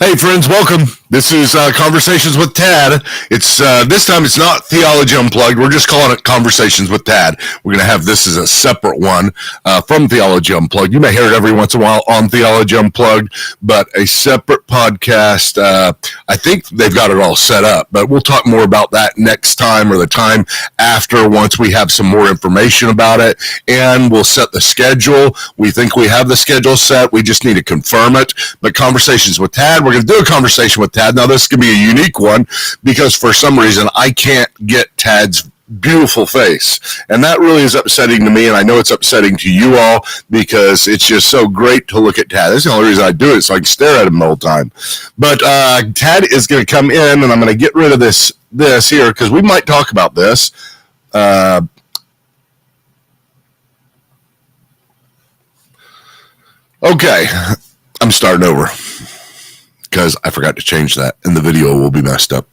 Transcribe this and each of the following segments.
Hey friends, welcome. This is Conversations with Tad. It's this time it's not Theology Unplugged. We're just calling it Conversations with Tad. We're going to have this as a separate one from Theology Unplugged. You may hear it every once in a while on Theology Unplugged, but a separate podcast. I think they've got it all set up, but we'll talk more about that next time or the time after once we have some more information about it, and we'll set the schedule. We think we have the schedule set. We just need to confirm it. But Conversations with Tad, we're going to do a conversation with Tad. Now, this could be a unique one because for some reason I can't get Tad's beautiful face, and that really is upsetting to me, and I know it's upsetting to you all because it's just so great to look at Tad. That's the only reason I do it, so I can stare at him the whole time. But Tad is going to come in, and I'm going to get rid of this here because we might talk about this. Okay, I'm starting over because I forgot to change that, and the video will be messed up.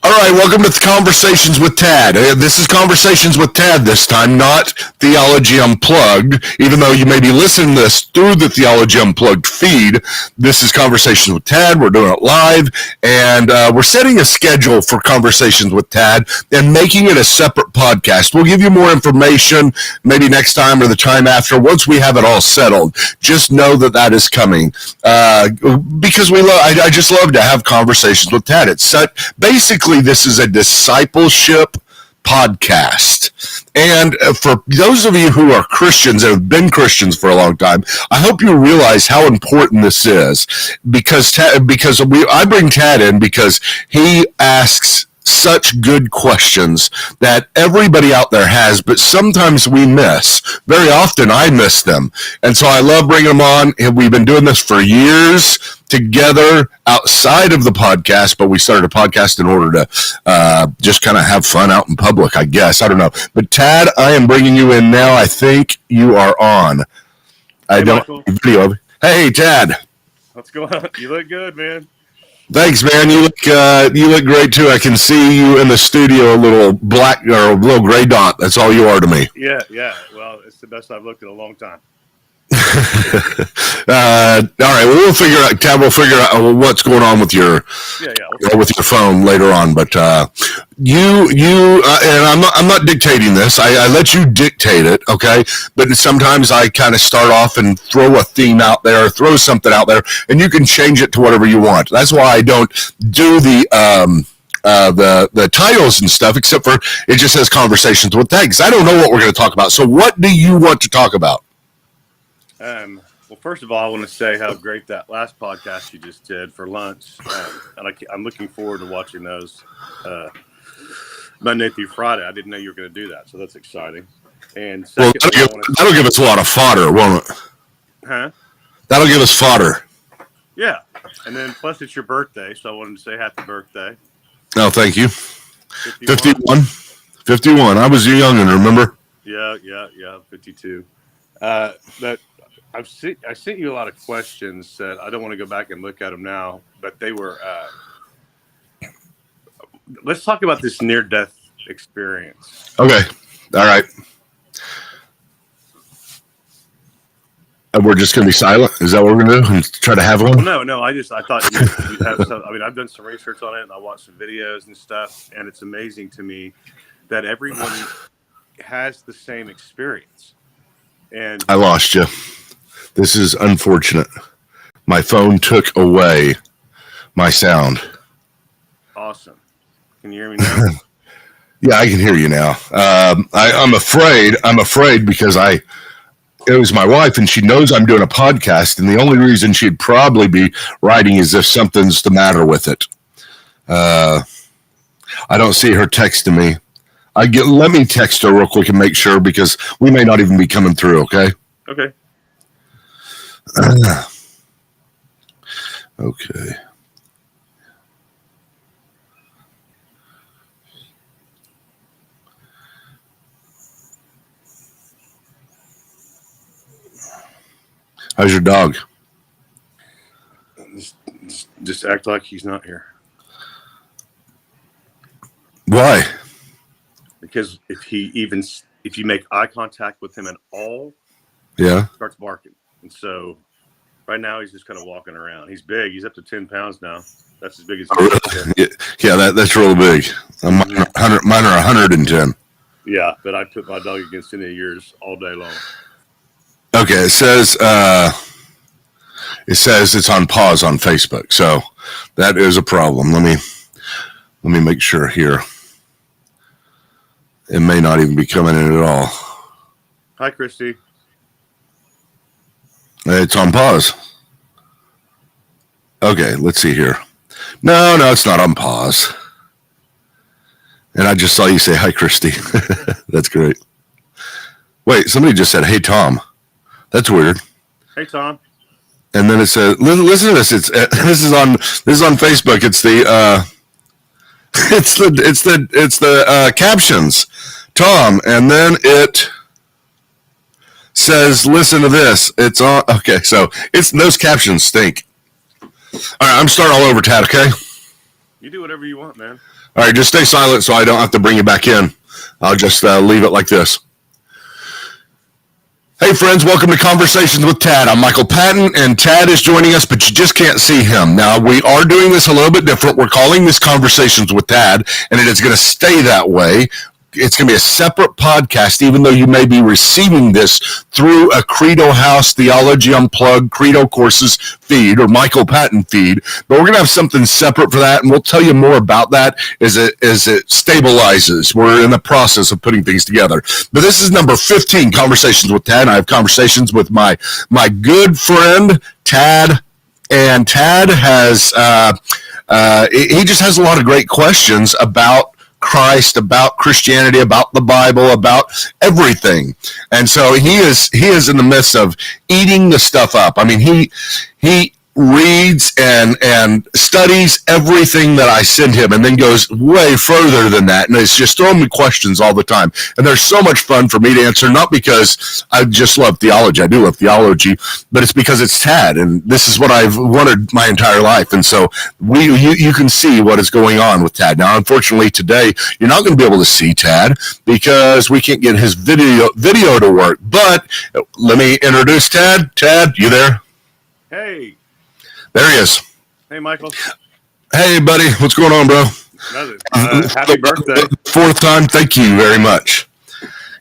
All right, welcome to Conversations with Tad. This is Conversations with Tad this time, not Theology Unplugged. Even though you may be listening to this through the Theology Unplugged feed, this is Conversations with Tad. We're doing it live, and we're setting a schedule for Conversations with Tad and making it a separate podcast. We'll give you more information maybe next time or the time after once we have it all settled. Just know that that is coming because I just love to have conversations with Tad. It's basically this is a discipleship podcast. And for those of you who are Christians and have been Christians for a long time, I hope you realize how important this is because I bring Tad in because he asks such good questions that everybody out there has, but sometimes we miss. Very often I miss them. And so I love bringing them on. We've been doing this for years together outside of the podcast, but we started a podcast in order to just kind of have fun out in public, I guess. I don't know. But Tad, I am bringing you in now. I think you are on. I don't video. Hey, Tad. What's going on? You look good, man. Thanks, man. You look great too. I can see you in the studio, a little black or a little gray dot. That's all you are to me. Yeah. Well, it's the best I've looked in a long time. All right. Well, we'll figure out. Tab will figure out what's going on with your with your phone later on. But you and I'm not dictating this. I let you dictate it, okay? But sometimes I kind of start off and throw a theme out there, throw something out there, and you can change it to whatever you want. That's why I don't do the titles and stuff, except for it just says Conversations with Tad, because I don't know what we're going to talk about. So what do you want to talk about? Well, first of all, I want to say how great that last podcast you just did for lunch, and I'm looking forward to watching those Monday through Friday. I didn't know you were going to do that, so that's exciting. And second, that'll give us a lot of fodder, won't it? Huh? That'll give us fodder. Yeah, and then plus it's your birthday, so I wanted to say happy birthday. Oh, thank you. 51. I was young, and remember? Yeah. 52. That. I sent you a lot of questions that I don't want to go back and look at them now, but they were. Let's talk about this near-death experience. Okay. All right. And we're just going to be silent? Is that what we're going to do? And try to have one? Well, no. I thought you'd have some. I mean, I've done some research on it, and I watched some videos and stuff, and it's amazing to me that everyone has the same experience. And I lost you. This is unfortunate. My phone took away my sound. Awesome. Can you hear me now? Yeah, I can hear you now. I'm afraid because it was my wife and she knows I'm doing a podcast, and the only reason she'd probably be writing is if something's the matter with it. I don't see her texting me. Let me text her real quick and make sure, because we may not even be coming through, okay? Okay. Okay. How's your dog? Just act like he's not here. Why? Because if you make eye contact with him at all, yeah, he starts barking. And so Right now, he's just kind of walking around. He's big. He's up to 10 pounds now. That's as big as Oh, really? Yeah, that's real big. Mine are 110. Yeah, but I put my dog against any of yours all day long. Okay, it says it's on pause on Facebook, so that is a problem. Let me make sure here. It may not even be coming in at all. Hi, Christy. It's on pause. Okay, let's see here. No, it's not on pause. And I just saw you say hi, Christy. That's great. Wait, somebody just said, "Hey, Tom." That's weird. Hey, Tom. And then it says, "Listen to this. This is on Facebook. It's the it's the captions, Tom." And then it says, "Listen to this." It's on. Okay, so it's those captions stink. All right, I'm starting all over, Tad. Okay. You do whatever you want, man. All right, just stay silent so I don't have to bring you back in. I'll just leave it like this. Hey, friends, welcome to Conversations with Tad. I'm Michael Patton, and Tad is joining us, but you just can't see him. Now, we are doing this a little bit different. We're calling this Conversations with Tad, and it is going to stay that way. It's going to be a separate podcast, even though you may be receiving this through a Credo House Theology Unplugged Credo Courses feed or Michael Patton feed. But we're going to have something separate for that, and we'll tell you more about that as it stabilizes. We're in the process of putting things together. But this is number 15, Conversations with Tad. I have conversations with my good friend, Tad. And Tad has he just has a lot of great questions about Christ, about Christianity, about the Bible, about everything. And so he is in the midst of eating the stuff up. I mean, he reads and studies everything that I send him and then goes way further than that. And it's just throwing me questions all the time. And they're so much fun for me to answer, not because I just love theology. I do love theology, but it's because it's Tad. And this is what I've wanted my entire life. And so you can see what is going on with Tad. Now, unfortunately, today, you're not going to be able to see Tad because we can't get his video to work. But let me introduce Tad. Tad, you there? Hey. There he is. Hey, Michael. Hey, buddy. What's going on, bro? Nothing. Happy birthday. Fourth time. Thank you very much.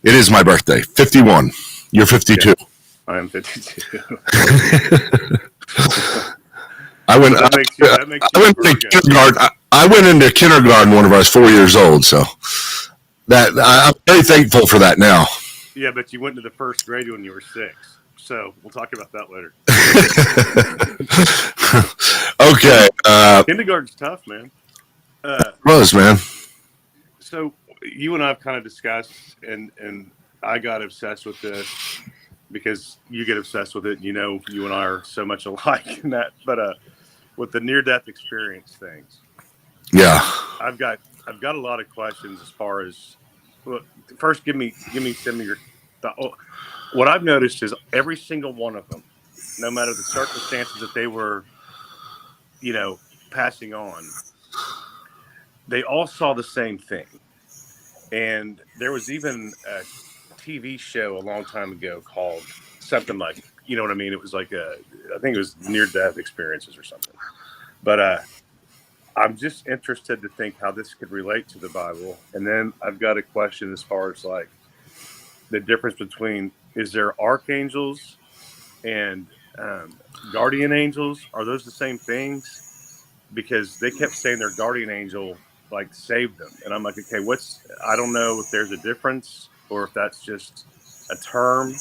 It is my birthday. 51. You're 52. Yeah, I am 52. I went into kindergarten. I went into kindergarten whenever I was 4 years old. So I'm very thankful for that now. Yeah, but you went to the first grade when you were 6. So we'll talk about that later. Okay. Kindergarten's tough, man. Man. So you and I have kind of discussed, and I got obsessed with this because you get obsessed with it. You know, you and I are so much alike in that. But with the near-death experience things, yeah, I've got a lot of questions as far as. Well, first, give me some of your thoughts. What I've noticed is every single one of them, no matter the circumstances that they were, passing on, they all saw the same thing. And there was even a TV show a long time ago called something like, you know what I mean? It was like I think it was near-death experiences or something. But I'm just interested to think how this could relate to the Bible. And then I've got a question as far as like the difference between, is there archangels and guardian angels? Are those the same things? Because they kept saying their guardian angel like saved them, and I'm like, okay, I don't know if there's a difference or if that's just a term,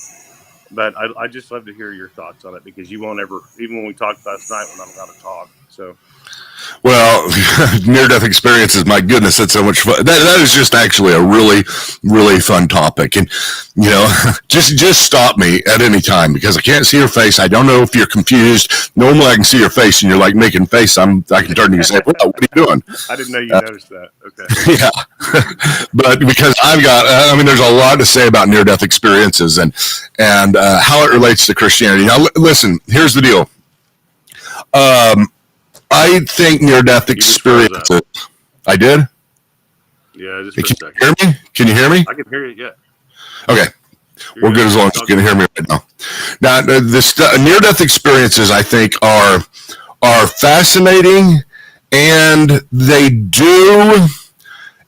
but I just love to hear your thoughts on it because you won't ever, even when we talked last night when I'm allowed to talk. So. Well, near-death experiences, my goodness, that's so much fun. That is just actually a really, really fun topic. And, just stop me at any time because I can't see your face. I don't know if you're confused. Normally I can see your face and you're like making face. I can turn to you and say, well, what are you doing? I didn't know you noticed that. Okay. Yeah. But because there's a lot to say about near-death experiences and how it relates to Christianity. Now, listen, here's the deal. I think near-death experiences. I did? Yeah, just Hey, for a second. Can you hear me? I can hear you, yeah. Okay. We're good as long as you can hear me right now. Now, the near-death experiences, I think, are fascinating, and they do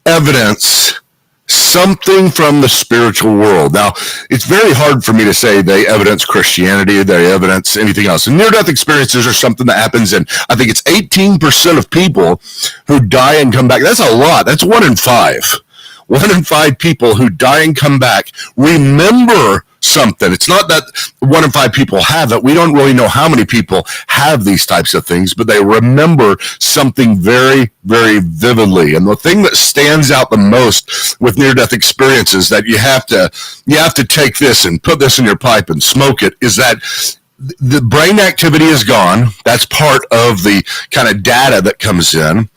evidence something from the spiritual world. Now, it's very hard for me to say they evidence Christianity, they evidence anything else. And near-death experiences are something that happens in, I think it's 18% of people who die and come back. That's a lot. That's 1 in 5. 1 in 5 people who die and come back remember something. It's not that 1 in 5 people have it. We don't really know how many people have these types of things, but they remember something very, very vividly. And the thing that stands out the most with near-death experiences that you have to take this and put this in your pipe and smoke it is that the brain activity is gone. That's part of the kind of data that comes in.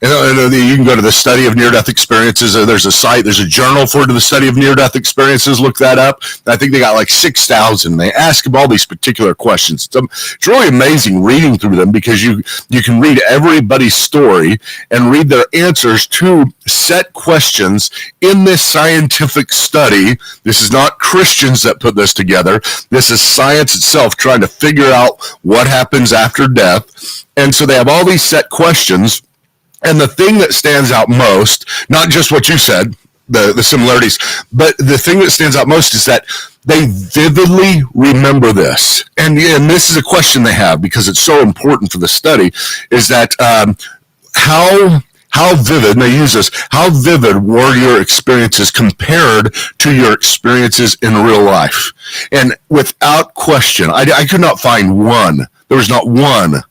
And you can go to the study of near-death experiences. There's a site, there's a journal for the study of near-death experiences. Look that up. I think they got like 6,000. They ask them all these particular questions. It's really amazing reading through them because you can read everybody's story and read their answers to set questions in this scientific study. This is not Christians that put this together. This is science itself trying to figure out what happens after death. And so they have all these set questions. And the thing that stands out most, not just what you said, the similarities, but the thing that stands out most is that they vividly remember this. And this is a question they have because it's so important for the study, is that how vivid, and they use this, how vivid were your experiences compared to your experiences in real life? And without question, I could not find one. There was not one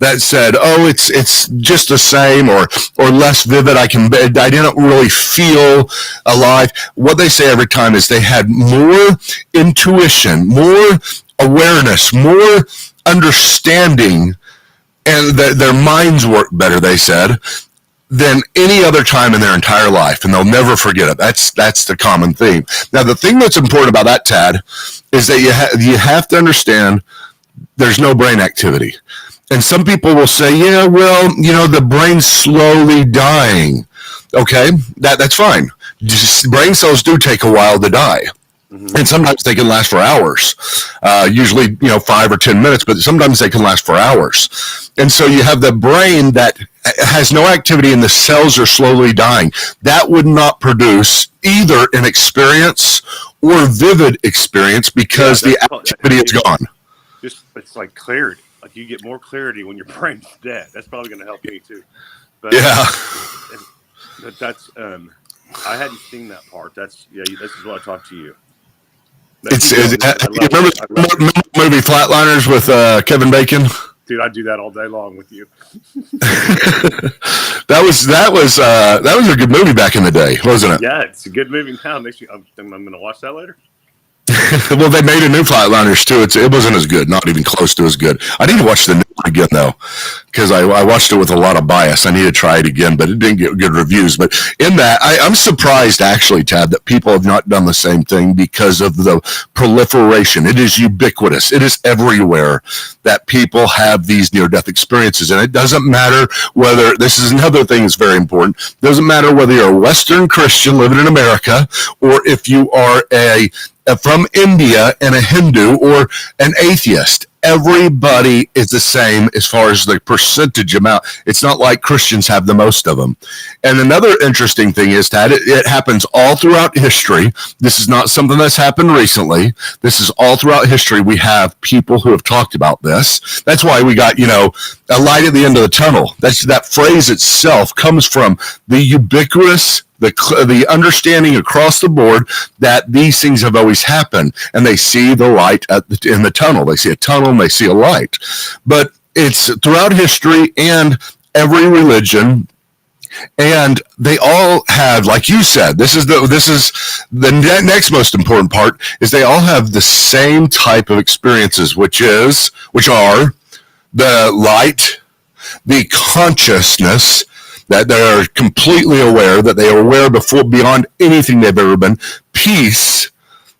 that said, "Oh, it's just the same or less vivid. I didn't really feel alive." What they say every time is they had more intuition, more awareness, more understanding, and their minds worked better, they said, than any other time in their entire life, and they'll never forget it. That's the common theme. Now, the thing that's important about that, Tad, is that you have to understand there's no brain activity. And some people will say, yeah, well, the brain's slowly dying. Okay, that's fine. Brain cells do take a while to die. Mm-hmm. And sometimes they can last for hours, usually, 5 or 10 minutes, but sometimes they can last for hours. And so you have the brain that has no activity and the cells are slowly dying. That would not produce either an experience or vivid experience because the activity is gone. It's like clarity. Like you get more clarity when your brain's dead. That's probably going to help me too. But, yeah. But that's I hadn't seen that part. This is what I talked to you. You remember the movie Flatliners with Kevin Bacon? Dude, I do that all day long with you. That was a good movie back in the day, wasn't it? Yeah, it's a good movie now. I'm going to watch that later. Well, they made a new Flatliners too. It wasn't as good, not even close to as good. I need to watch the new one again though, because I watched it with a lot of bias. I need to try it again, but it didn't get good reviews. But in that, I'm surprised actually, Tad, that people have not done the same thing because of the proliferation. It is ubiquitous. It is everywhere that people have these near-death experiences, and it doesn't matter whether this is another thing that's very important. It doesn't matter whether you're a Western Christian living in America or if you are from India and a Hindu or an atheist. Everybody is the same as far as the percentage amount. It's not like Christians have the most of them. And another interesting thing is that it happens all throughout history. This is not something that's happened recently. This is all throughout history. We have people who have talked about this. That's why we got, a light at the end of the tunnel. That phrase itself comes from the ubiquitous, the understanding across the board that these things have always happened, and they see the light in the tunnel. They see a tunnel and they see a light. But it's throughout history and every religion, and they all have, like you said, this is the next most important part, is they all have the same type of experiences, which are the light, the consciousness, that they're completely aware, that they are aware beyond anything they've ever been, peace,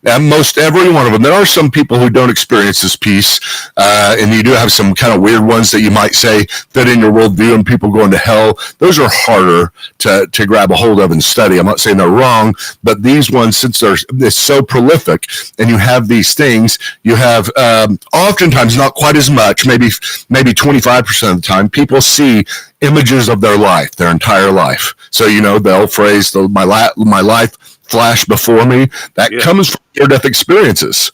And most every one of them. There are some people who don't experience this peace, and you do have some kind of weird ones that you might say fit in your worldview, and people going to hell. Those are harder to grab a hold of and study. I'm not saying they're wrong, but these ones, since it's so prolific, and you have these things, you have oftentimes not quite as much, maybe 25% of the time, people see images of their life, their entire life. So they'll phrase my life flash before me. That comes from near-death experiences.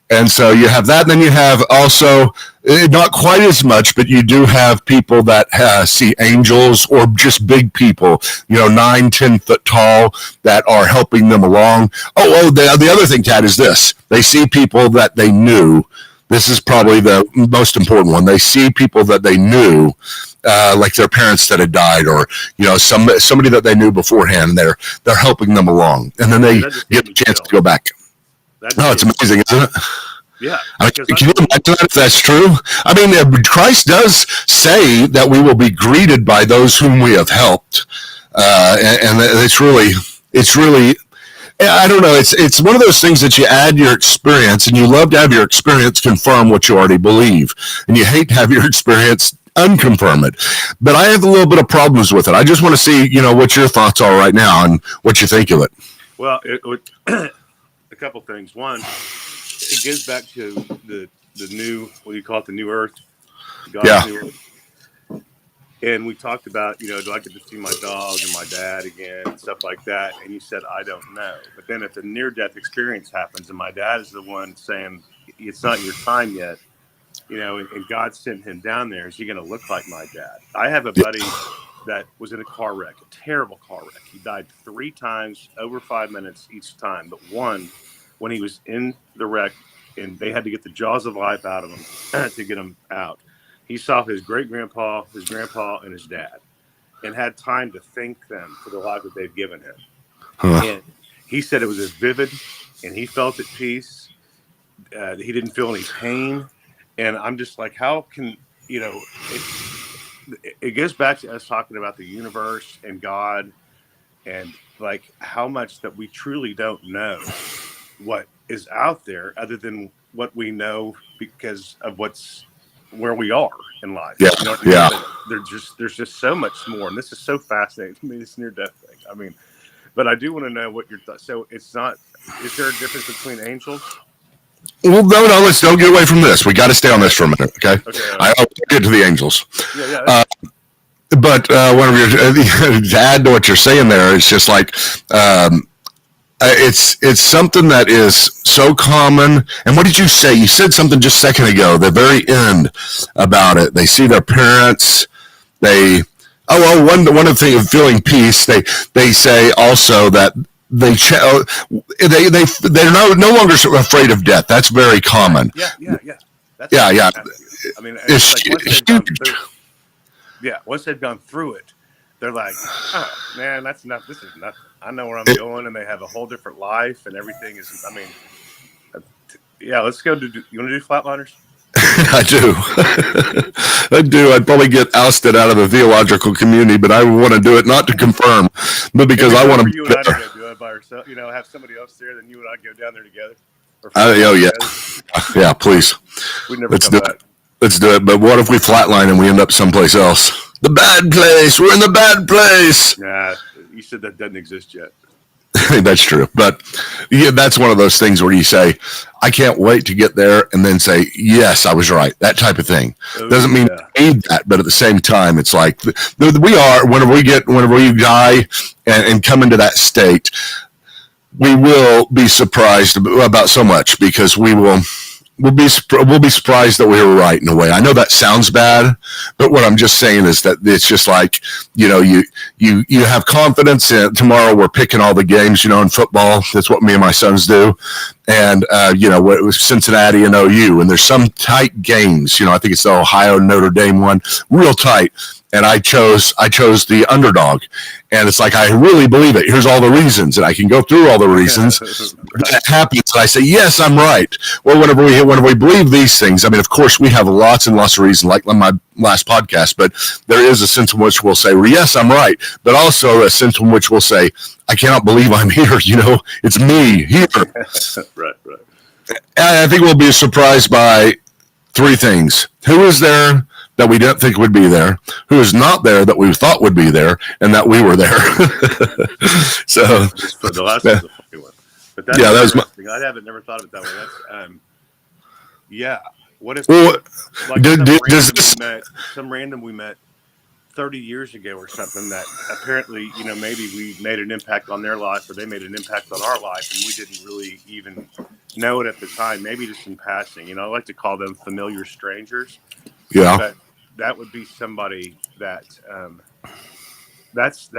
And so you have that. And then you have also, not quite as much, but you do have people that see angels or just big people, 9-10 foot tall, that are helping them along. The other thing, Tad, is this. They see people that they knew. This is probably the most important one. They see people that they knew, like their parents that had died, or somebody that they knew beforehand. They're helping them along, and then they get a chance to go back. It's amazing, isn't it? Yeah. Can you imagine that if that's true? I mean, Christ does say that we will be greeted by those whom we have helped, and it's really. I don't know. It's one of those things that you add your experience, and you love to have your experience confirm what you already believe, and you hate to have your experience unconfirm it. But I have a little bit of problems with it. I just want to see, what your thoughts are right now and what you think of it. Well, a couple things. One, it goes back to the new, what do you call it, the new earth? God's new earth. And we talked about, do I get to see my dog and my dad again and stuff like that? And you said, I don't know. But then if the near-death experience happens and my dad is the one saying, it's not your time yet, and God sent him down there, is he going to look like my dad? I have a buddy that was in a car wreck, a terrible car wreck. He died 3 times, over 5 minutes each time. But one, when he was in the wreck and they had to get the jaws of life out of him to get him out, he saw his great-grandpa, his grandpa, and his dad, and had time to thank them for the life that they've given him. And he said it was as vivid, and he felt at peace. He didn't feel any pain. And I'm just like, how can, it goes back to us talking about the universe and God, and like how much that we truly don't know what is out there other than what we know because of where we are in life. Yeah. There's just so much more, and this is so fascinating to me, this near-death thing. I mean, but I do want to know what your thoughts. So is there a difference between angels? Well, no, let's don't get away from this. We got to stay on this for a minute, okay? I'll get to the angels. But one of to add to what you're saying there, it's just like it's something that is so common. And what did you say? You said something just a second ago, the very end about it. They see their parents. One of the things of feeling peace. They say also that they're no longer afraid of death. That's very common. Yeah. That's yeah. I mean, it's huge. Once they've gone through it, they're like, oh man, this is nothing. I know where I'm going, and they have a whole different life, and everything is. I mean, let's go. You want to do Flatliners? I do. I'd probably get ousted out of the theological community, but I want to do it not to confirm, but because I want to. You and I to go do it by ourselves. Have somebody else there, then you and I go down there together. Yeah, please. Let's do it. Let's do it. But what if we flatline and we end up someplace else? The bad place. We're in the bad place. Nah, you said that doesn't exist yet. That's true. But that's one of those things where you say, I can't wait to get there, and then say, yes, I was right. That type of thing. Doesn't mean you need that, but at the same time, it's like we are, whenever we die and come into that state, we will be surprised about so much, because we'll be surprised that we were right in a way. I know that sounds bad, but what I'm just saying is that it's just like, you have confidence in tomorrow. We're picking all the games, in football. That's what me and my sons do. And, it was Cincinnati and OU, and there's some tight games, I think it's the Ohio Notre Dame one, real tight. And I chose the underdog, and it's like, I really believe it. Here's all the reasons, and I can go through all the reasons, that happens, and I say, yes, I'm right. Well, whenever we believe these things, I mean, of course, we have lots and lots of reasons, like on my last podcast, but there is a sense in which we'll say, yes, I'm right, but also a sense in which we'll say, I cannot believe I'm here. It's me here. Right. And I think we'll be surprised by three things. Who is there that we didn't think would be there? Who is not there that we thought would be there, and that we were there? So the last one's a funny one. But that was I haven't never thought of it that way. That's What if some random we met 30 years ago or something that apparently, maybe we made an impact on their life or they made an impact on our life and we didn't really even know it at the time, maybe just in passing. I like to call them familiar strangers. Yeah. But that would be somebody that that's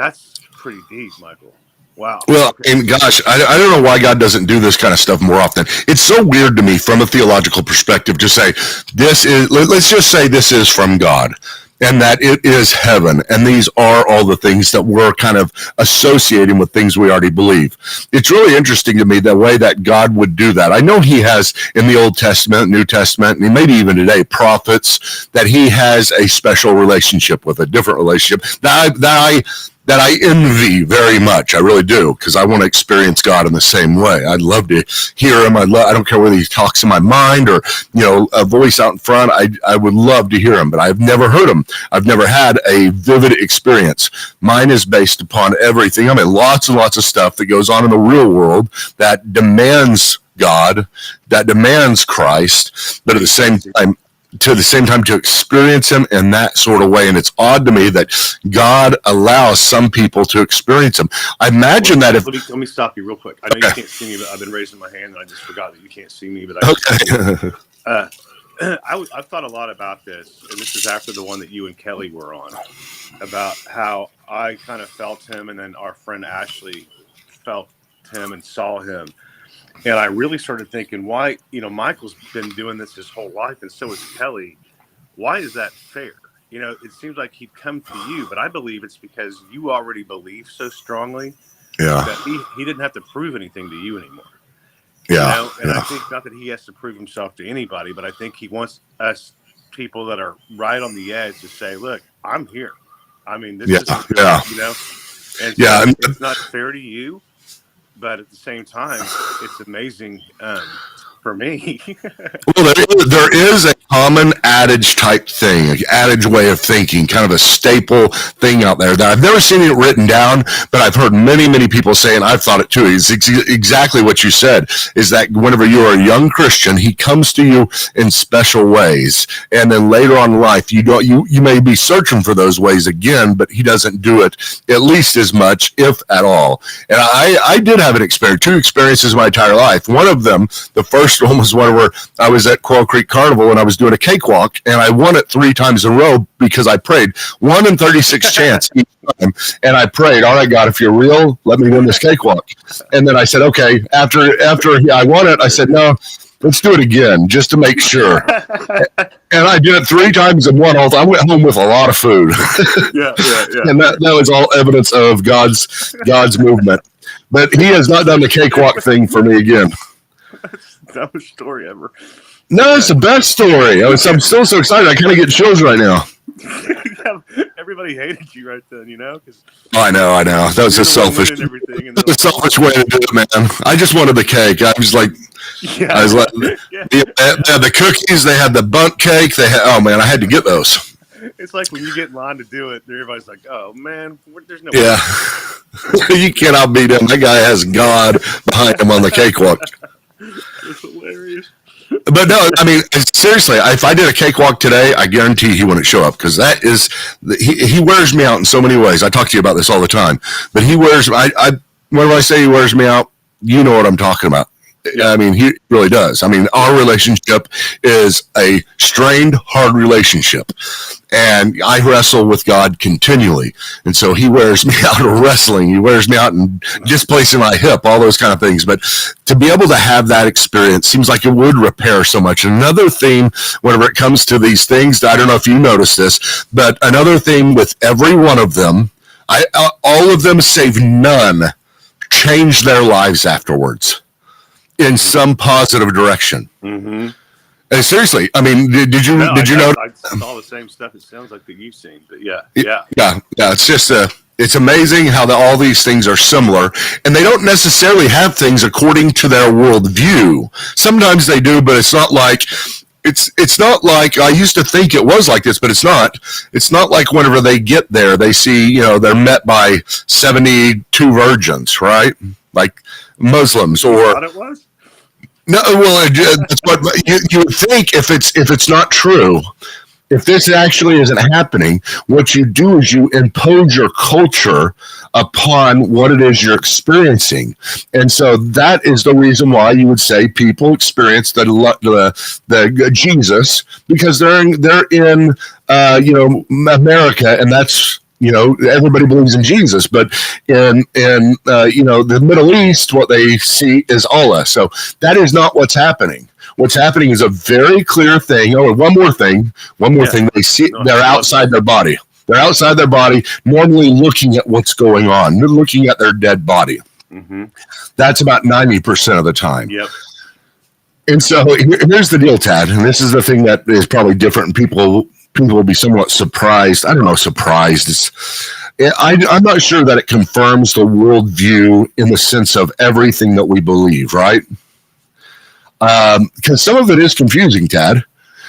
pretty deep, Michael. Wow. Well, and gosh, I don't know why God doesn't do this kind of stuff more often. It's so weird to me from a theological perspective to say let's just say this is from God and that it is heaven. And these are all the things that we're kind of associating with things we already believe. It's really interesting to me the way that God would do that. I know he has in the Old Testament, New Testament, and maybe even today, prophets that he has a special relationship with, a different relationship that I envy very much. I really do, because I want to experience God in the same way. I'd love to hear him. I don't care whether he talks in my mind or, a voice out in front. I would love to hear him, but I've never heard him. I've never had a vivid experience. Mine is based upon everything. I mean, lots and lots of stuff that goes on in the real world that demands God, that demands Christ, but at the same time to experience him in that sort of way. And it's odd to me that God allows some people to experience him. I imagine that if... Let me stop you real quick. I know you can't see me, but I've been raising my hand and I just forgot that you can't see me. But I've thought a lot about this, and this is after the one that you and Kelly were on, about how I kind of felt him and then our friend Ashley felt him and saw him. And I really started thinking, why, Michael's been doing this his whole life, and so has Kelly. Why is that fair? It seems like he'd come to you, but I believe it's because you already believe so strongly that he didn't have to prove anything to you anymore. Yeah. I think not that he has to prove himself to anybody, but I think he wants us people that are right on the edge to say, look, I'm here. I mean, this is good, And so it's not fair to you. But at the same time, it's amazing for me. Well, there is a common adage type thing, an adage way of thinking, kind of a staple thing out there that I've never seen it written down, but I've heard many, many people say, and I've thought it too. It's exactly what you said, is that whenever you're a young Christian, he comes to you in special ways. And then later on in life, you may be searching for those ways again, but he doesn't do it at least as much, if at all. And I did have two experiences in my entire life. One of them, the first one was one where I was at Coral Creek Carnival and I was doing a cakewalk and I won it 3 times in a row because I prayed 1 in 36 chance each time. And I prayed, all right, God, if you're real, let me win this cakewalk. And then I said, okay, after I won it, I said, no, let's do it again just to make sure. And I did it 3 times and won all. I went home with a lot of food. Yeah. And that was all evidence of God's movement. But he has not done the cakewalk thing for me again. That was story ever. No, it's the best story. I'm still so excited. I kind of get chills right now. Everybody hated you right then, Cause I know. That was a selfish way to do it, man. I just wanted the cake. I was like, the cookies. They had the bundt cake. Oh man, I had to get those. It's like when you get in line to do it, everybody's like, "Oh man, there's no." Yeah, you cannot beat him. That guy has God behind him on the cakewalk. It's hilarious. But no, I mean, seriously, if I did a cakewalk today, I guarantee he wouldn't show up because he wears me out in so many ways. I talk to you about this all the time, but he wears. Whenever I say he wears me out, you know what I'm talking about. I mean, he really does. I mean, our relationship is a strained, hard relationship. And I wrestle with God continually. And so he wears me out in wrestling. He wears me out in displacing my hip, all those kind of things. But to be able to have that experience seems like it would repair so much. Another theme, whenever it comes to these things, I don't know if you noticed this, but another theme with every one of them, all of them save none, changed their lives afterwards. in some positive direction. Mm-hmm. And seriously, I mean, did you know? I saw the same stuff. It sounds like that you've seen, but yeah. It's just it's amazing how all these things are similar, and they don't necessarily have things according to their worldview. Sometimes they do, but it's not like I used to think it was like this, but it's not. It's not like whenever they get there, they see they're met by 72 virgins, right? Like Muslims or. I thought it was. No, well, that's what you would think if it's not true. If this actually isn't happening, what you do is you impose your culture upon what it is you're experiencing, and so that is the reason why you would say people experience the Jesus, because they're in America, and that's. Everybody believes in Jesus, but in the Middle East, what they see is Allah. So that is not what's happening. What's happening is a very clear thing. Oh, one more thing. They see they're outside their body. They're outside their body, normally looking at what's going on. They're looking at their dead body. Mm-hmm. That's about 90% of the time. Yep. And so here's the deal, Tad, and this is the thing that is probably different, and people will be somewhat surprised. I don't know, surprised. I'm not sure that it confirms the worldview in the sense of everything that we believe, right? Because some of it is confusing, Tad.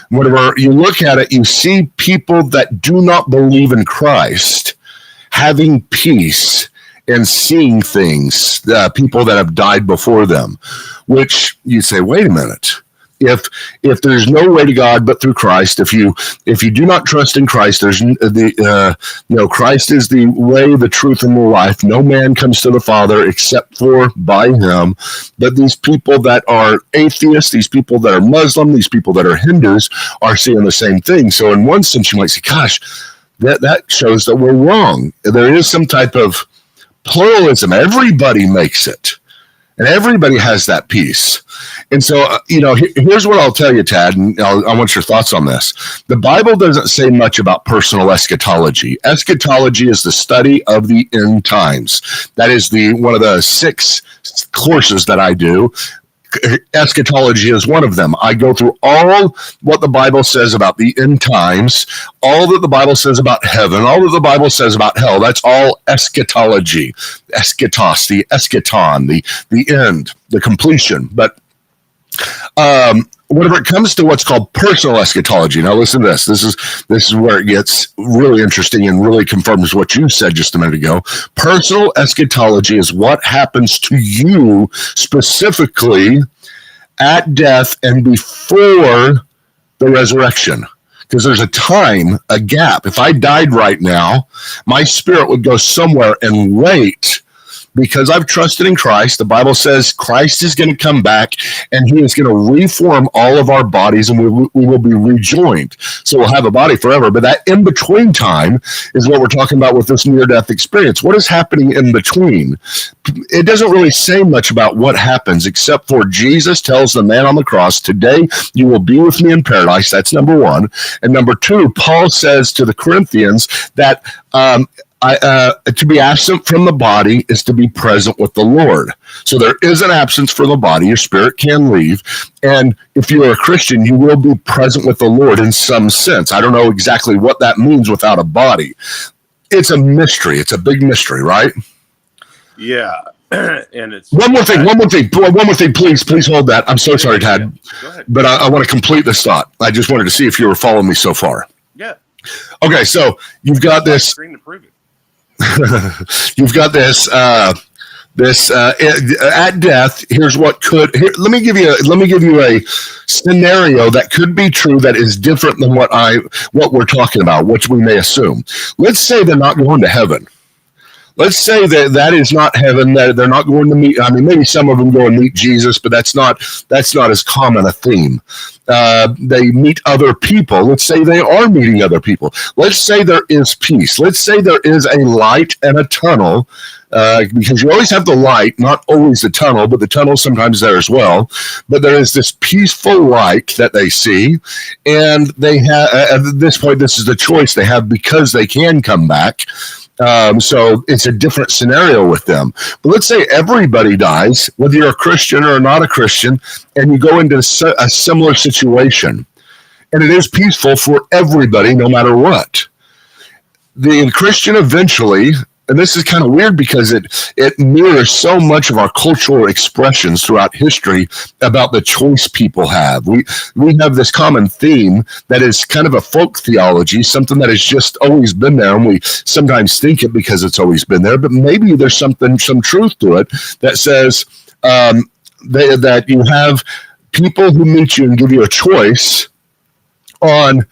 Whenever you look at it, you see people that do not believe in Christ having peace and seeing things, people that have died before them, which you say, wait a minute. If there's no way to God but through Christ, if you do not trust in Christ, there's Christ is the way, the truth, and the life. No man comes to the Father except for by Him. But these people that are atheists, these people that are Muslim, these people that are Hindus are seeing the same thing. So in one sense, you might say, "Gosh, that shows that we're wrong." There is some type of pluralism. Everybody makes it. And everybody has that piece. And so, here's what I'll tell you, Tad, and I want your thoughts on this. The Bible doesn't say much about personal eschatology. Eschatology is the study of the end times. That is one of the 6 courses that I do. Eschatology is one of them. I go through all what the Bible says about the end times, all that the Bible says about heaven, all that the Bible says about hell. That's all eschatology. Eschatos, the eschaton, the end, the completion. But whenever it comes to what's called personal eschatology, now listen to this. This is where it gets really interesting and really confirms what you said just a minute ago. Personal eschatology is what happens to you specifically at death and before the resurrection. Because there's a time, a gap. If I died right now, my spirit would go somewhere and wait. Because I've trusted in Christ, the Bible says Christ is going to come back and He is going to reform all of our bodies, and we will be rejoined. So we'll have a body forever. But that in-between time is what we're talking about with this near-death experience. What is happening in between? It doesn't really say much about what happens, except for Jesus tells the man on the cross, "Today you will be with me in paradise." That's number 1. And number 2, Paul says to the Corinthians that to be absent from the body is to be present with the Lord. So there is an absence for the body. Your spirit can leave. And if you're a Christian, you will be present with the Lord in some sense. I don't know exactly what that means without a body. It's a mystery. It's a big mystery, right? Yeah. And it's one more thing, please hold that. I'm so sorry, Tad. Go ahead. But I want to complete this thought. I just wanted to see if you were following me so far. Yeah. Okay, so you've got this. Screen to prove it. You've got this at death. Here's what could. Let me give you a scenario that could be true that is different than what we're talking about, which we may assume. Let's say they're not going to heaven. Let's say that is not heaven. That they're not going to meet. I mean, maybe some of them go and meet Jesus, but that's not as common a theme. They meet other people. Let's say they are meeting other people. Let's say there is peace. Let's say there is a light and a tunnel, because you always have the light, not always the tunnel, but the tunnel sometimes there as well. But there is this peaceful light that they see, and they have at this point. This is the choice they have because they can come back. So it's a different scenario with them. But let's say everybody dies, whether you're a Christian or not a Christian, and you go into a similar situation, and it is peaceful for everybody, no matter what. The Christian eventually, and this is kind of weird because it mirrors so much of our cultural expressions throughout history about the choice people have. We have this common theme that is kind of a folk theology, something that has just always been there, and we sometimes think it because it's always been there, but maybe there's some truth to it that says that you have people who meet you and give you a choice on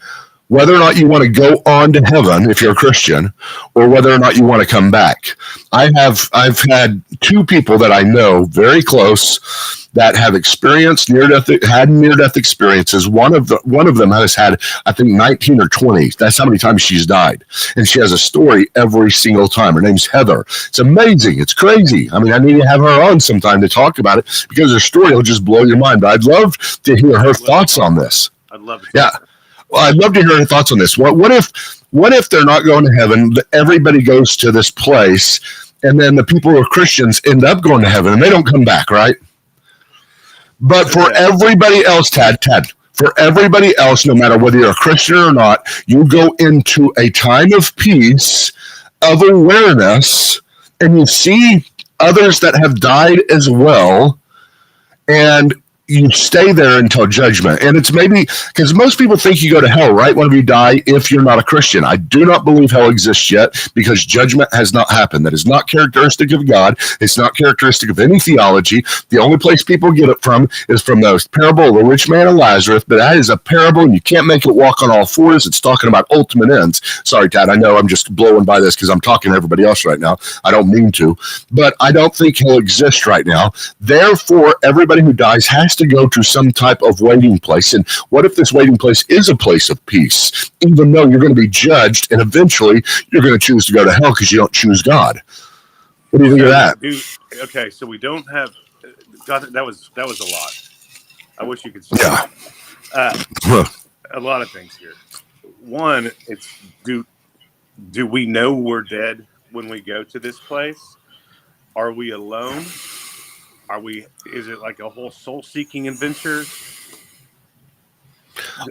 whether or not you want to go on to heaven if you're a Christian, or whether or not you want to come back. I've had two people that I know very close that have experienced near-death experiences. One of them has had, I think, 19 or 20. That's how many times she's died, and she has a story every single time. Her name's Heather. It's amazing. It's crazy. I mean, I need to have her on sometime to talk about it because her story will just blow your mind. But I'd love to hear her thoughts on this. I'd love to. Yeah. Well, I'd love to hear your thoughts on this. What if they're not going to heaven? Everybody goes to this place, and then the people who are Christians end up going to heaven, and they don't come back, right? But for everybody else, Tad, for everybody else, no matter whether you're a Christian or not, you go into a time of peace, of awareness, and you see others that have died as well, and you stay there until judgment. And it's maybe because most people think you go to hell right when you die if you're not a Christian. I do not believe hell exists yet because judgment has not happened. That is not characteristic of God. It's not characteristic of any theology. The only place people get it from is from the parable of the rich man and Lazarus, but that is a parable and you can't make it walk on all fours. It's talking about ultimate ends. Sorry, Tad, I know I'm just blowing by this because I'm talking to everybody else right now. I don't mean to, but I don't think hell exists right now. Therefore, everybody who dies has to go to some type of waiting place. And what if this waiting place is a place of peace, even though you're going to be judged and eventually you're going to choose to go to hell because you don't choose God? What do you think of that? Dude, okay, so we don't have God, that was a lot. I wish you could see a lot of things here. One, it's do we know we're dead when we go to this place? Are we alone? Is it like a whole soul-seeking adventure?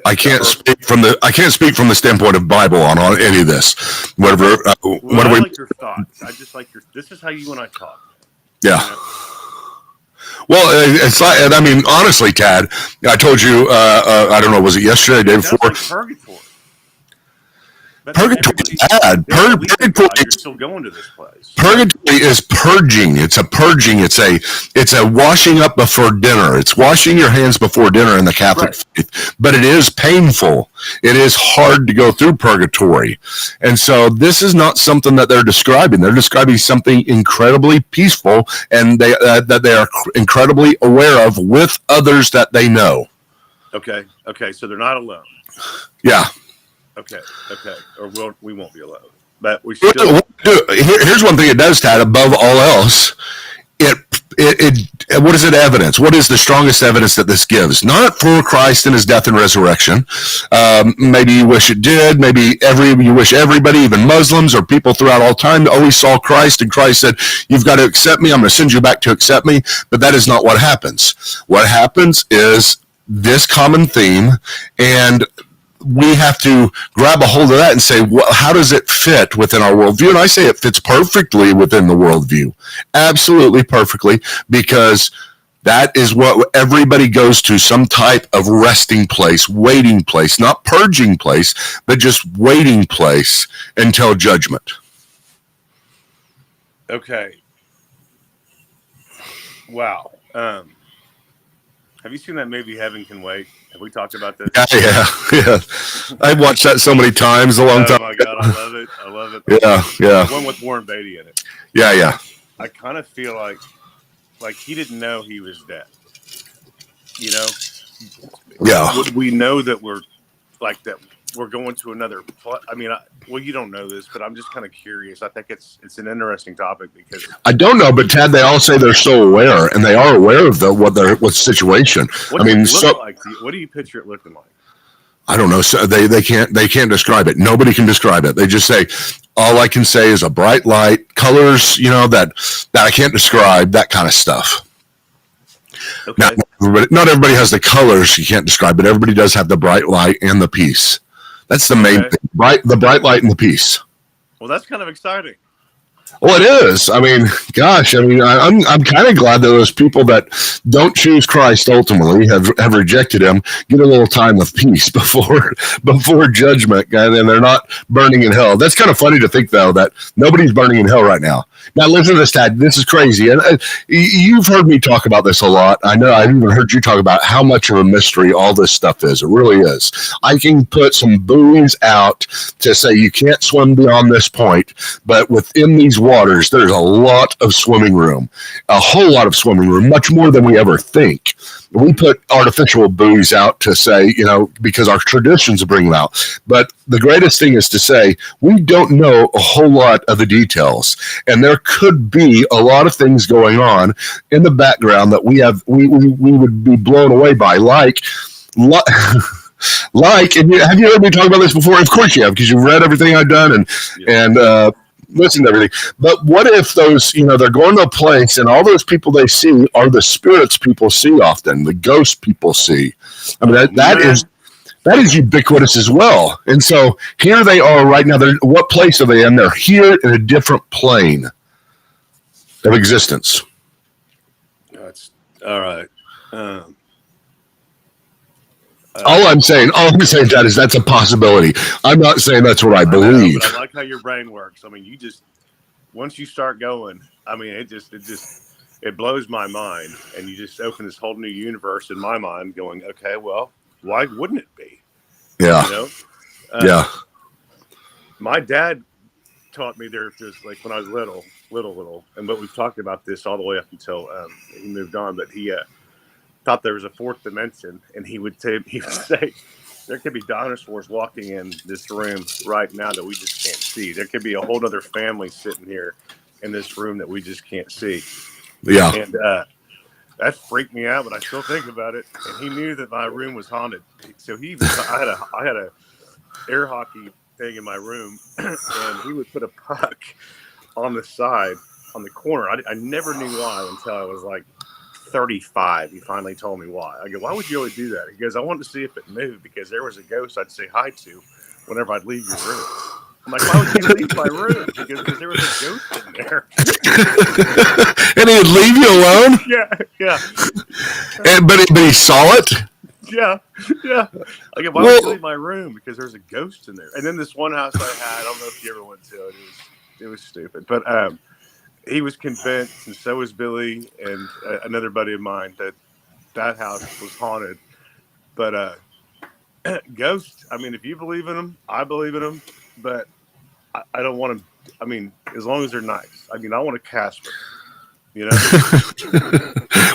I can't speak from the standpoint of Bible on any of this. Whatever. I like your thoughts. I just like this is how you and I talk. Yeah. You know? Well, it's like, I mean, honestly, Tad, I told you, I don't know, was it yesterday, the day before? Like purgatory. Purgatory is bad. Purgatory. You're still going to this place. Purgatory is purging. It's a purging. It's a washing up before dinner. It's washing your hands before dinner in the Catholic faith. But it is painful. It is hard to go through purgatory. And so this is not something that they're describing. They're describing something incredibly peaceful and that they are incredibly aware of with others that they know. Okay. So they're not alone. Yeah. Okay. Or we won't be alone. But we still. Here's one thing it does, Tad. Above all else, what is it evidence? What is the strongest evidence that this gives? Not for Christ and his death and resurrection. Maybe you wish it did. Maybe you wish everybody, even Muslims or people throughout all time, always saw Christ, and Christ said, "You've got to accept me. I'm going to send you back to accept me." But that is not what happens. What happens is this common theme, and we have to grab a hold of that and say, well, how does it fit within our worldview? And I say it fits perfectly within the worldview. Absolutely perfectly, because that is what everybody goes to, some type of resting place, waiting place, not purging place, but just waiting place until judgment. Okay. Wow. Have you seen that movie Heaven Can Wait? Have we talked about this? Yeah. I've watched that so many times a long time. Oh my God, I love it. Yeah. The one with Warren Beatty in it. Yeah. I kind of feel like he didn't know he was dead. You know? Yeah. Would we know that we're going to another place? I mean, you don't know this, but I'm just kind of curious. I think it's an interesting topic because I don't know, but Tad, they all say they're so aware, and they are aware of what situation. What do you picture it looking like? I don't know. So they can't describe it. Nobody can describe it. They just say, all I can say is a bright light, colors, that I can't describe, that kind of stuff. Okay. Not everybody has the colors you can't describe, but everybody does have the bright light and the peace. That's the main thing. The bright light and the peace. Well, that's kind of exciting. Well, it is. I mean, gosh. I mean, I'm kind of glad that those people that don't choose Christ ultimately have rejected Him get a little time of peace before judgment, and they're not burning in hell. That's kind of funny to think, though, that nobody's burning in hell right now. Now, listen to this, Tad. This is crazy, and you've heard me talk about this a lot. I know I've even heard you talk about how much of a mystery all this stuff is. It really is. I can put some buoys out to say you can't swim beyond this point, but within these waters, there's a lot of swimming room, a whole lot of swimming room, much more than we ever think. We put artificial buoys out to say, because our traditions bring them out. But the greatest thing is to say, we don't know a whole lot of the details. And there could be a lot of things going on in the background that we would be blown away by, like, and have you heard me talk about this before? Of course you have, because you've read everything I've done and listen to everything. But what if those, they're going to a place and all those people they see are the spirits people see often, the ghosts people see. I mean, that is ubiquitous as well. And so here they are right now. What place are they in? They're here in a different plane of existence. That's all right. All I'm saying, Dad, is that's a possibility. I'm not saying that's what I believe. I like how your brain works. I mean, you just, once you start going, I mean, it blows my mind. And you just open this whole new universe in my mind going, okay, well, why wouldn't it be? Yeah. Yeah. My dad taught me there's like when I was little, but we've talked about this all the way up until he moved on, but he thought there was a fourth dimension, and he would say there could be dinosaurs walking in this room right now that we just can't see. There could be a whole other family sitting here in this room that we just can't see. Yeah. And that freaked me out, but I still think about it. And he knew that my room was haunted, so I had a air hockey thing in my room, and he would put a puck on the side, on the corner. I never knew why until I was like 35. He finally told me why. I go, why would you always do that? He goes, I wanted to see if it moved because there was a ghost I'd say hi to whenever I'd leave your room. I'm like, why would you leave my room? Because there was a ghost in there. And he'd leave you alone? Yeah. But he saw it? Yeah. I go, why would you leave my room? Because there's a ghost in there. And then this one house I had, I don't know if you ever went to it. It was stupid. But he was convinced, and so was Billy and another buddy of mine, that house was haunted. But ghosts, I mean, if you believe in them, I believe in them. But I don't want them. I mean, as long as they're nice. I mean, I want to Casper.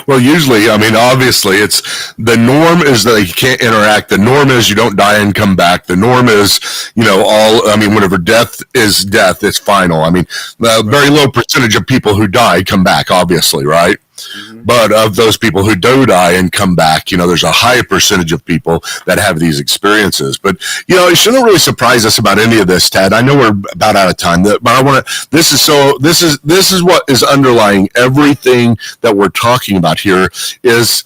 Well, usually, I mean, obviously, the norm is that you can't interact. The norm is you don't die and come back. The norm is, whenever death is death, it's final. I mean, a very low percentage of people who die come back, obviously, right? Mm-hmm. But of those people who do die and come back, there's a high percentage of people that have these experiences. But, it shouldn't really surprise us about any of this, Tad. I know we're about out of time, but I want to, this is what is underlying everything that we're talking about here is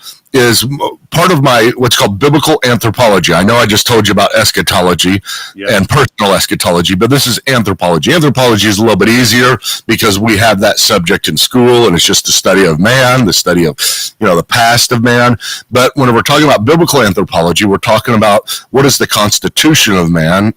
part of my what's called biblical anthropology. I know I just told you about eschatology and personal eschatology, but this is anthropology. Anthropology is a little bit easier because we have that subject in school, and it's just the study of man, the study of the past of man. But when we're talking about biblical anthropology, we're talking about what is the constitution of man,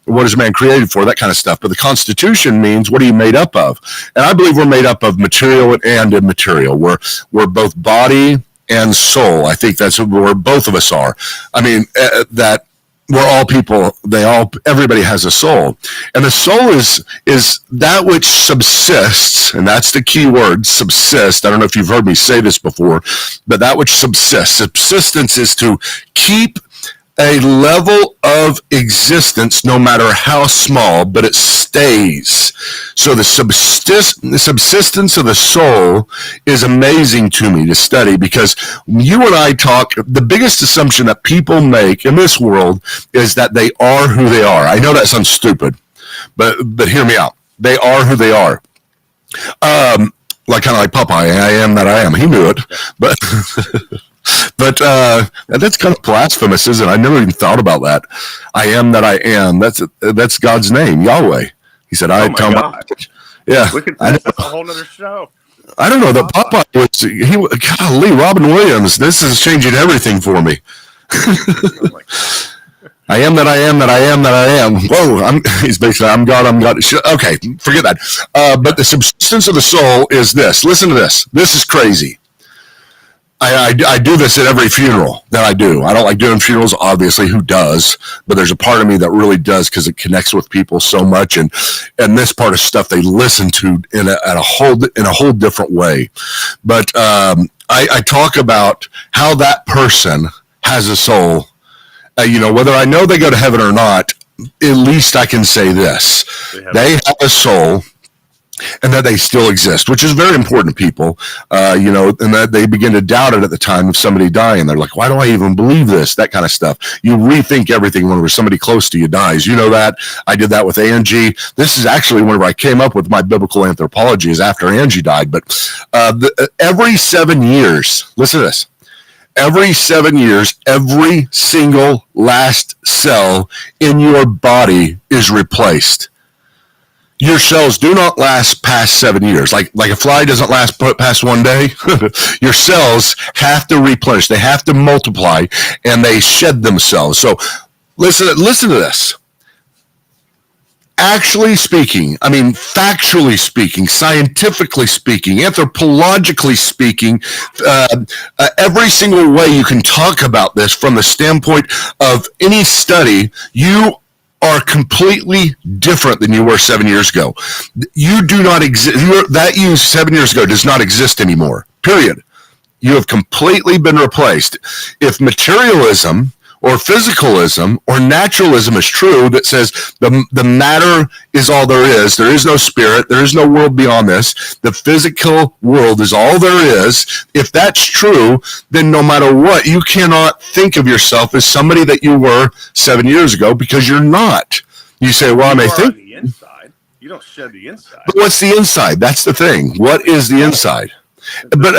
what is man created for, that kind of stuff. But the constitution means what are you made up of? And I believe we're made up of material and immaterial. We're both body and soul. I think that's where both of us are. I mean, that we're all people. Everybody has a soul, and the soul is that which subsists, and that's the key word, subsist. I don't know if you've heard me say this before, but that which subsists. Subsistence is to keep a level of existence, no matter how small, but it stays. So the subsistence of the soul is amazing to me to study, because you and I talk, the biggest assumption that people make in this world is that they are who they are. I know that sounds stupid, but hear me out. They are who they are. Like kind of like Popeye, I am that I am. He knew it, but but that's kind of blasphemous, isn't it? I never even thought about that. I am that I am. That's God's name, Yahweh. He said, "I come." Yeah, that's a whole other show. I don't know that Popeye was. Golly, Robin Williams. This is changing everything for me. Oh my God. I am that I am that I am that I am. Whoa, he's basically, I'm God, I'm God. Okay, forget that. But the substance of the soul is this. Listen to this. This is crazy. I do this at every funeral that I do. I don't like doing funerals, obviously. Who does? But there's a part of me that really does, because it connects with people so much. And this part of stuff they listen to in a whole different way. But I talk about how that person has a soul. Whether I know they go to heaven or not, at least I can say this. They have a soul, and that they still exist, which is very important to people, and that they begin to doubt it at the time of somebody dying. They're like, why do I even believe this? That kind of stuff. You rethink everything whenever somebody close to you dies. You know that. I did that with Angie. This is actually whenever I came up with my biblical anthropology, is after Angie died. But every 7 years, listen to this. Every 7 years, every single last cell in your body is replaced. Your cells do not last past 7 years. Like a fly doesn't last past 1 day. Your cells have to replenish. They have to multiply, and they shed themselves. So listen to this. Actually speaking, factually speaking, scientifically speaking, anthropologically speaking, every single way you can talk about this from the standpoint of any study, you are completely different than you were 7 years ago. You do not exist. That you 7 years ago does not exist anymore, period. You have completely been replaced. If materialism or physicalism or naturalism is true, that says the matter is all there is no spirit, there is no world beyond this, the physical world is all there is, if that's true, then no matter what, you cannot think of yourself as somebody that you were 7 years ago, because you're not. You say, well, I may think. The inside. You don't shed the inside. But what's the inside? That's the thing. What is the inside? But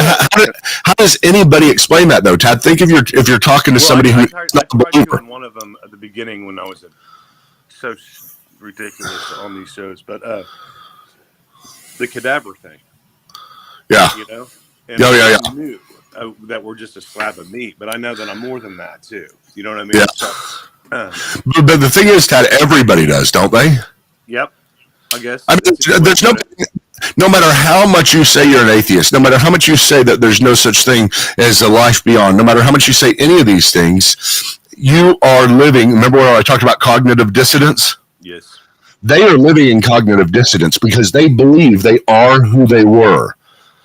how does anybody explain that, though, Tad? Think if you're talking to somebody who's not a believer. One of them at the beginning when I was so ridiculous on these shows, but the cadaver thing. Yeah. And I knew that we're just a slab of meat, but I know that I'm more than that too. You know what I mean? Yeah. So, but the thing is, Tad, everybody does, don't they? Yep. I guess. There's no matter how much you say you're an atheist, no matter how much you say that there's no such thing as a life beyond, no matter how much you say any of these things, you are living. Remember when I talked about cognitive dissonance? Yes. They are living in cognitive dissonance because they believe they are who they were.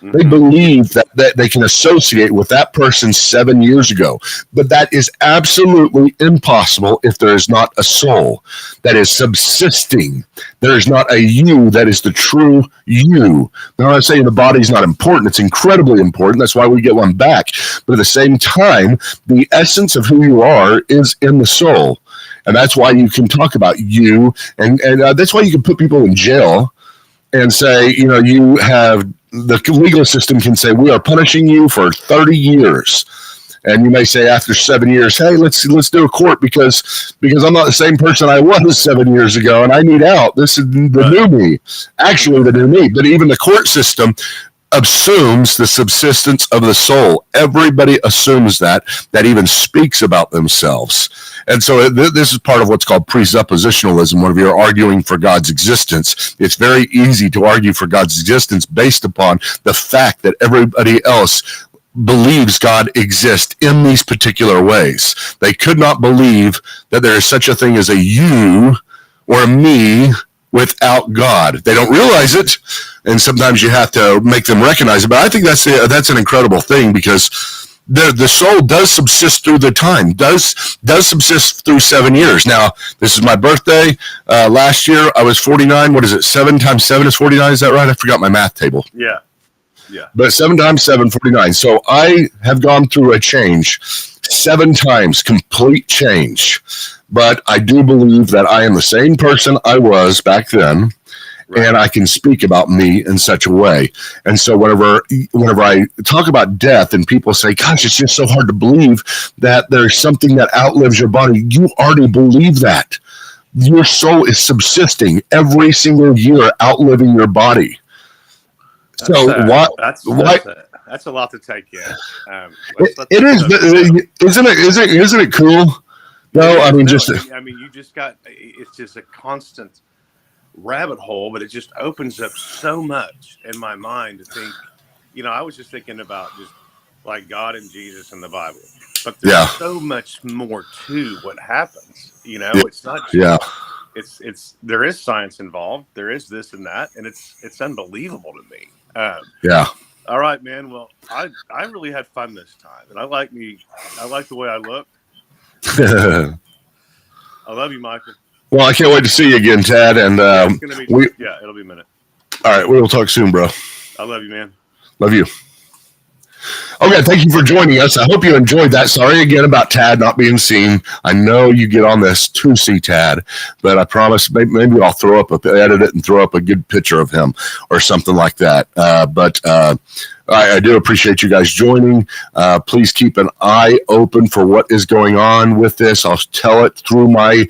Mm-hmm. They believe that they can associate with that person 7 years ago. But that is absolutely impossible if there is not a soul that is subsisting. There is not a you that is the true you. Now, I'm not saying the body's not important. It's incredibly important. That's why we get one back. But at the same time, the essence of who you are is in the soul. And that's why you can talk about you. And that's why you can put people in jail and say, you have... The legal system can say, we are punishing you for 30 years. And you may say after 7 years, hey, let's do a court because I'm not the same person I was 7 years ago, and I need out. This is the new me, actually the new me. But even the court system assumes the subsistence of the soul. Everybody assumes that even speaks about themselves. And so this is part of what's called presuppositionalism. Whenever you're arguing for God's existence, it's very easy to argue for God's existence based upon the fact that everybody else believes God exists in these particular ways. They could not believe that there is such a thing as a you or a me without God. They don't realize it, and sometimes you have to make them recognize it. But I think that's an incredible thing, because the soul does subsist through the time, does subsist through 7 years. Now, this is my birthday. Last year, I was 49. What is it? 7 times 7 is 49. Is that right? I forgot my math table. Yeah. But 7 times 7, 49. So I have gone through a change 7 times, complete change. But I do believe that I am the same person I was back then. Right. And I can speak about me in such a way. And so whenever I talk about death and people say, gosh, it's just so hard to believe that there's something that outlives your body, you already believe that. Your soul is subsisting every single year, outliving your body. That's a lot to take in. It is, isn't it cool? No, I mean, you just got, it's just a constant rabbit hole, but it just opens up so much in my mind to think, I was just thinking about just like God and Jesus and the Bible, but there's so much more to what happens. It's not just, it's there is science involved, there is this and that, and it's unbelievable to me. All right, man. Well, I really had fun this time, and I like the way I look. I love you, Michael. Well, I can't wait to see you again, Tad. And it'll be a minute. All right, we will talk soon, bro. I love you, man. Love you. Okay, thank you for joining us. I hope you enjoyed that. Sorry again about Tad not being seen. I know you get on this to see Tad, but I promise maybe I'll edit it and throw up a good picture of him or something like that. I do appreciate you guys joining. Please keep an eye open for what is going on with this. I'll tell it through my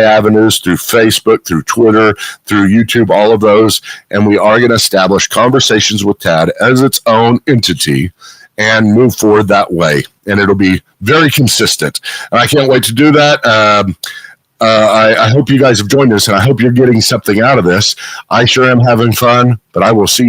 avenues, through Facebook, through Twitter, through YouTube, all of those. And we are going to establish Conversations with Tad as its own entity and move forward that way. And it'll be very consistent. And I can't wait to do that. I hope you guys have joined us, and I hope you're getting something out of this. I sure am having fun, but I will see you